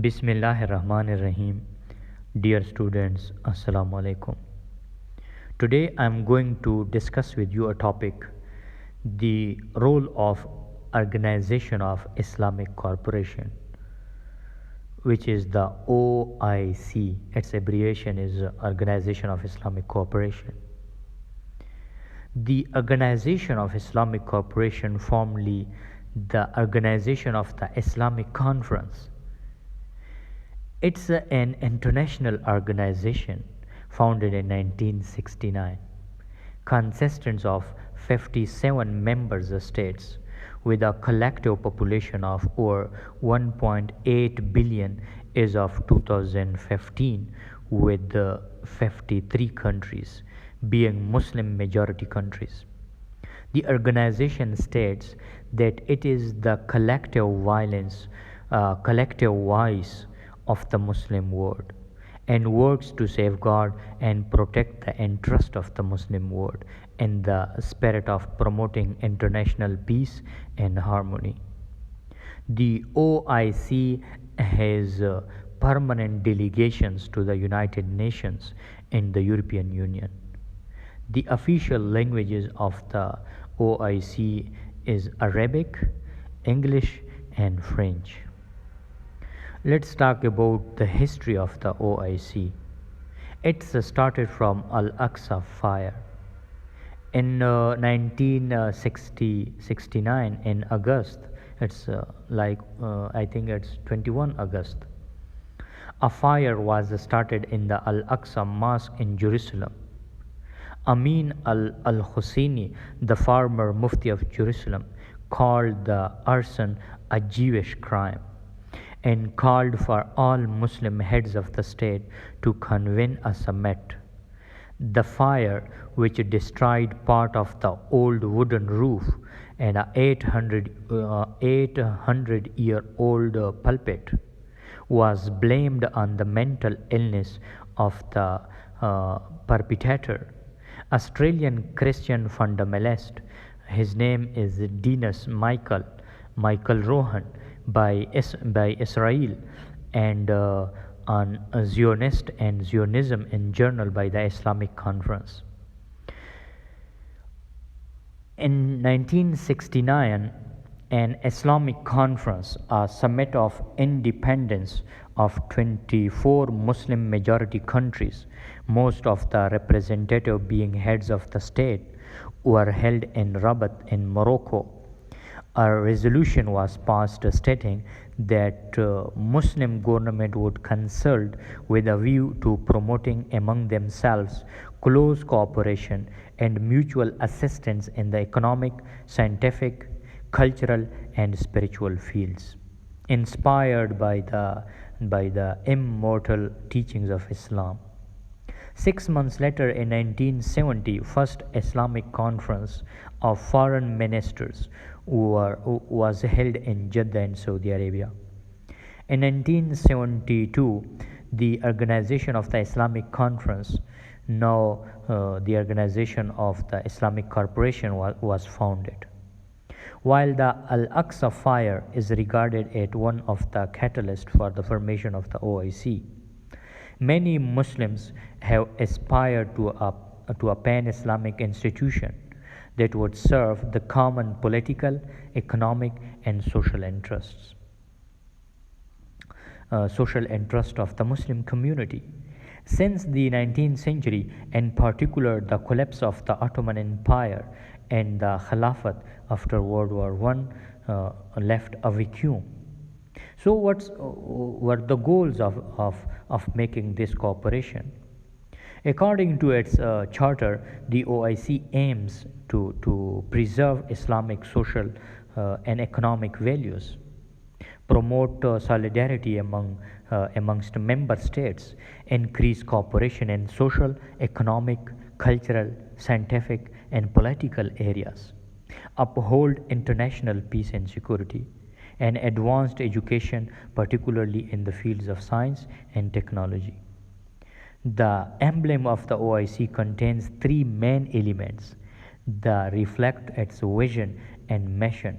Bismillahirrahmanirrahim. Dear students, Assalamu alaikum. Today I am going to discuss with you a topic, the role of Organization of Islamic Cooperation, which is the OIC. Its abbreviation is Organization of Islamic Cooperation. The Organization of Islamic Cooperation, formerly the Organization of the Islamic Conference, it's an international organization founded in 1969, consisting of 57 member states with a collective population of over 1.8 billion as of 2015, with 53 countries being Muslim majority countries. The organization states that it is the collective voice of the Muslim world, and works to safeguard and protect the interest of the Muslim world in the spirit of promoting international peace and harmony. The OIC has permanent delegations to the United Nations and the European Union. The official languages of the OIC is Arabic, English, and French. Let's talk about the history of the OIC. It's started from Al-Aqsa fire. In 1969 in August, it's I think it's 21 August, a fire was started in the Al-Aqsa mosque in Jerusalem. Amin al-Husseini, the former Mufti of Jerusalem, called the arson a Jewish crime and called for all Muslim heads of the state to convene a summit. The fire, which destroyed part of the old wooden roof and a 800-year-old pulpit, was blamed on the mental illness of the perpetrator, Australian Christian fundamentalist. His name is Denis Michael Rohan, by Israel, and on Zionist and Zionism in journal by the Islamic Conference. In 1969, an Islamic conference, a summit of independence of 24 Muslim majority countries, most of the representatives being heads of the state, were held in Rabat in Morocco. A resolution was passed stating that Muslim government would consult with a view to promoting among themselves close cooperation and mutual assistance in the economic, scientific, cultural, and spiritual fields, inspired by the immortal teachings of Islam. 6 months later, in 1970, first Islamic Conference of Foreign Ministers was held in Jeddah in Saudi Arabia. In 1972, the Organization of the Islamic Conference, now the Organization of the Islamic Cooperation, was founded. While the Al-Aqsa fire is regarded as one of the catalysts for the formation of the OIC, many Muslims have aspired to a pan-Islamic institution that would serve the common political, economic, and social interest of the Muslim community. Since the 19th century, in particular the collapse of the Ottoman Empire and the Khilafat after World War I left a vacuum. So what were the goals of making this cooperation? According to its charter, the OIC aims to preserve Islamic social and economic values, promote solidarity amongst member states, increase cooperation in social, economic, cultural, scientific, and political areas, uphold international peace and security, and advanced education, particularly in the fields of science and technology. The emblem of the OIC contains three main elements that reflect its vision and mission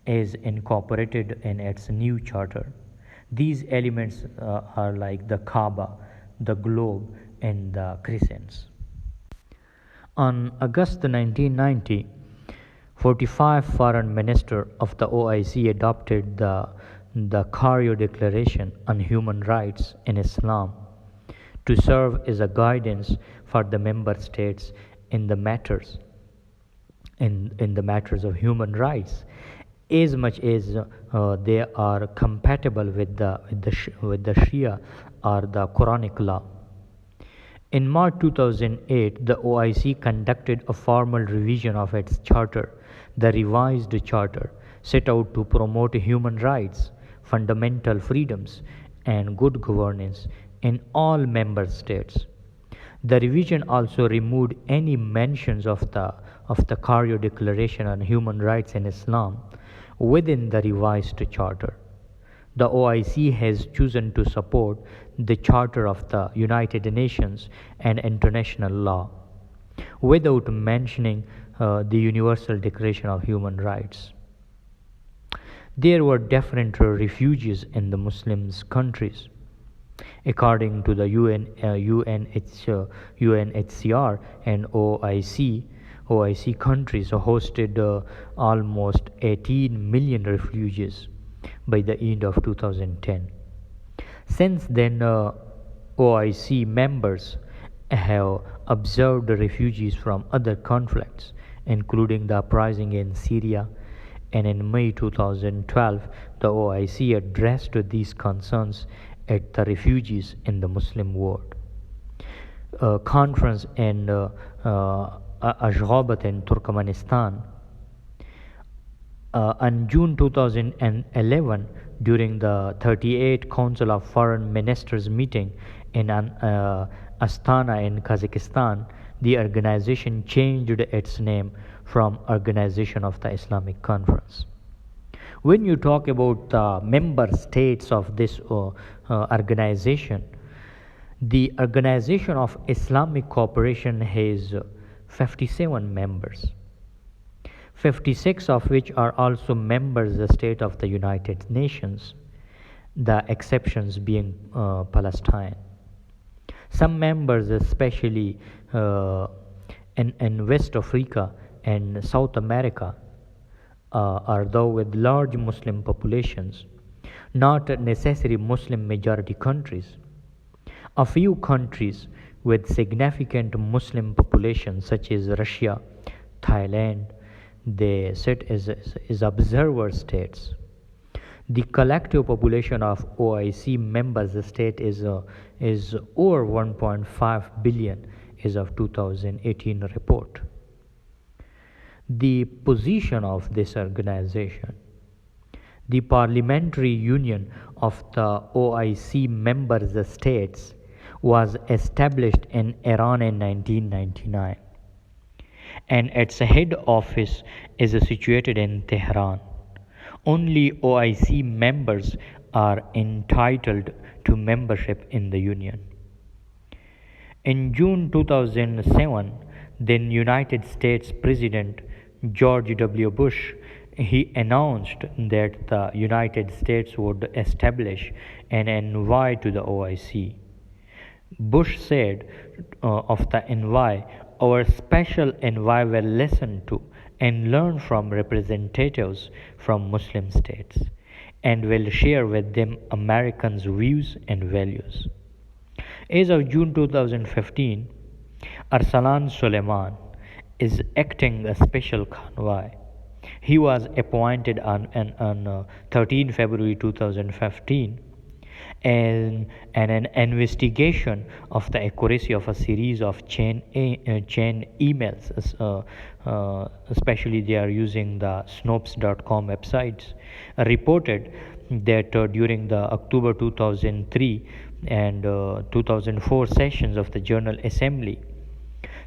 as incorporated in its new charter. These elements are like the Kaaba, the globe, and the crescents. On August 1990, 45 foreign ministers of the OIC adopted the Cairo Declaration on Human Rights in Islam to serve as a guidance for the member states in the matters of human rights, as much as they are compatible with the Sharia or the Quranic law. In March 2008, the OIC conducted a formal revision of its charter. The revised charter set out to promote human rights, fundamental freedoms, and good governance in all member states. The revision also removed any mentions of the Cairo Declaration on Human Rights in Islam within the revised charter. The OIC has chosen to support the Charter of the United Nations and international law without mentioning the Universal Declaration of Human Rights. There were different refugees in the Muslim countries. According to the UNHCR and OIC countries hosted almost 18 million refugees by the end of 2010. Since then, OIC members have observed refugees from other conflicts, including the uprising in Syria, and in May 2012, the OIC addressed these concerns at the refugees in the Muslim world. A conference in Ashgabat in Turkmenistan on June 2011, during the 38th Council of Foreign Ministers meeting in Astana in Kazakhstan, the organization changed its name from Organization of the Islamic Conference. When you talk about the member states of this organization, the Organization of Islamic Cooperation has 57 members, 56 of which are also members of the state of the United Nations, the exceptions being Palestine. Some members, especially in West Africa and South America, are though with large Muslim populations, not necessarily Muslim majority countries. A few countries with significant Muslim populations, such as Russia, Thailand, they sit as observer states. The collective population of OIC members state is over 1.5 billion as of 2018 report. The position of this organization. The Parliamentary Union of the OIC members states was established in Iran in 1999, and its head office is situated in Tehran. Only OIC members are entitled to membership in the union. In June 2007, then United States President George W. Bush, he announced that the United States would establish an envoy to the OIC. Bush said of the envoy, "Our special envoy will listen to and learn from representatives from Muslim states, and will share with them Americans' views and values." As of June 2015, Arsalan Soleiman is acting as special convoy. He was appointed on 13 February 2015, and an investigation of the accuracy of a series of chain emails, especially they are using the snopes.com websites, reported that during the October 2003 and 2004 sessions of the General Assembly,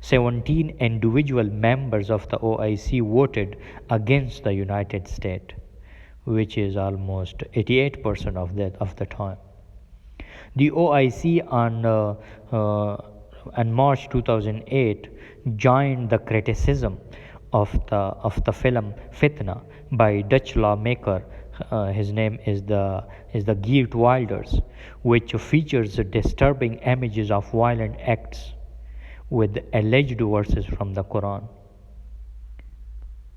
17 individual members of the OIC voted against the United States, which is almost 88% of the time. The OIC on March 2008 joined the criticism of the film Fitna by Dutch lawmaker his name is the Geert Wilders, which features disturbing images of violent acts with alleged verses from the Quran.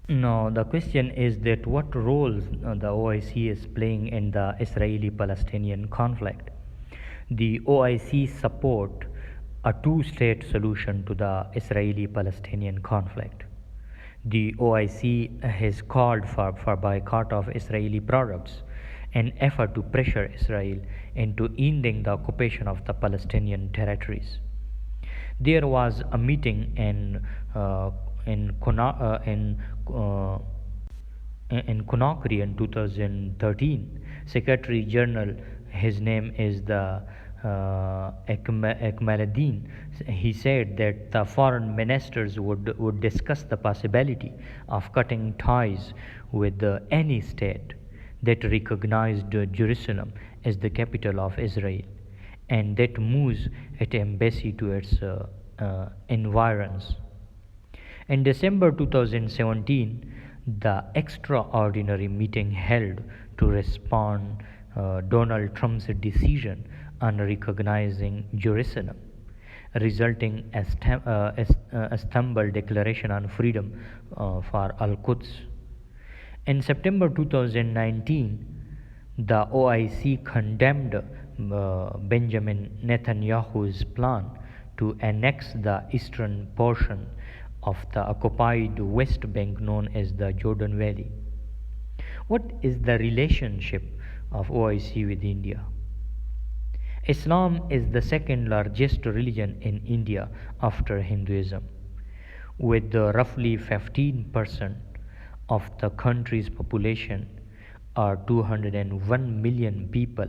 Now, the question is that what role the OIC is playing in the Israeli-Palestinian conflict. The OIC support a two-state solution to the Israeli-Palestinian conflict. The OIC has called for boycott of Israeli products, an effort to pressure Israel into ending the occupation of the Palestinian territories. There was a meeting uh, in Conakry in 2013. Secretary General, his name is the Ekmaluddin. He said that the foreign ministers would discuss the possibility of cutting ties with any state that recognized Jerusalem as the capital of Israel and that moves its embassy to its environs. In December 2017, the extraordinary meeting held to respond Donald Trump's decision on recognizing Jerusalem, resulting Istanbul Declaration on Freedom for Al-Quds. In September 2019, the OIC condemned Benjamin Netanyahu's plan to annex the eastern portion of the occupied West Bank known as the Jordan Valley. What is the relationship of OIC with India? Islam is the second largest religion in India after Hinduism, with roughly 15% of the country's population, or 201 million people,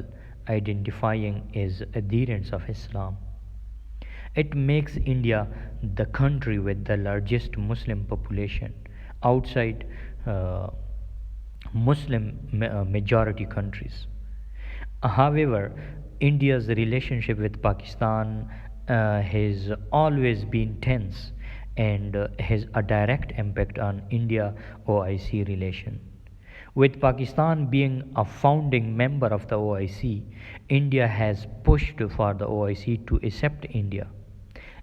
identifying as adherents of Islam. It makes India the country with the largest Muslim population outside Muslim majority countries. However, India's relationship with Pakistan has always been tense and has a direct impact on India OIC relation. With Pakistan being a founding member of the OIC, India has pushed for the OIC to accept India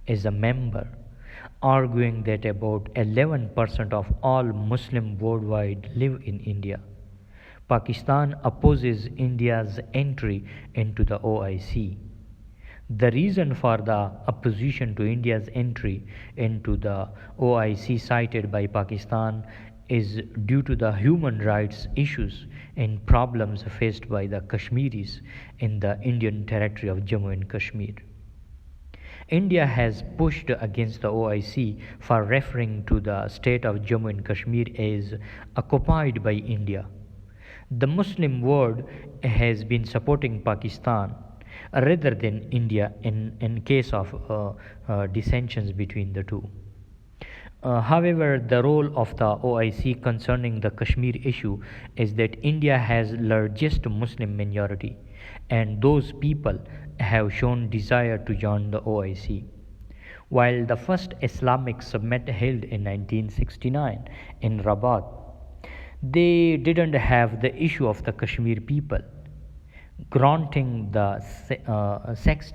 as a member, arguing that about 11% of all Muslims worldwide live in India. Pakistan opposes India's entry into the OIC. The reason for the opposition to India's entry into the OIC cited by Pakistan is due to the human rights issues and problems faced by the Kashmiris in the Indian territory of Jammu and Kashmir. India has pushed against the OIC for referring to the state of Jammu and Kashmir as occupied by India. The Muslim world has been supporting Pakistan rather than India in case of dissensions between the two. However, the role of the OIC concerning the Kashmir issue is that India has largest Muslim minority and those people have shown desire to join the OIC. While the first Islamic summit held in 1969 in Rabat, they didn't have the issue of the Kashmir people. Granting the 60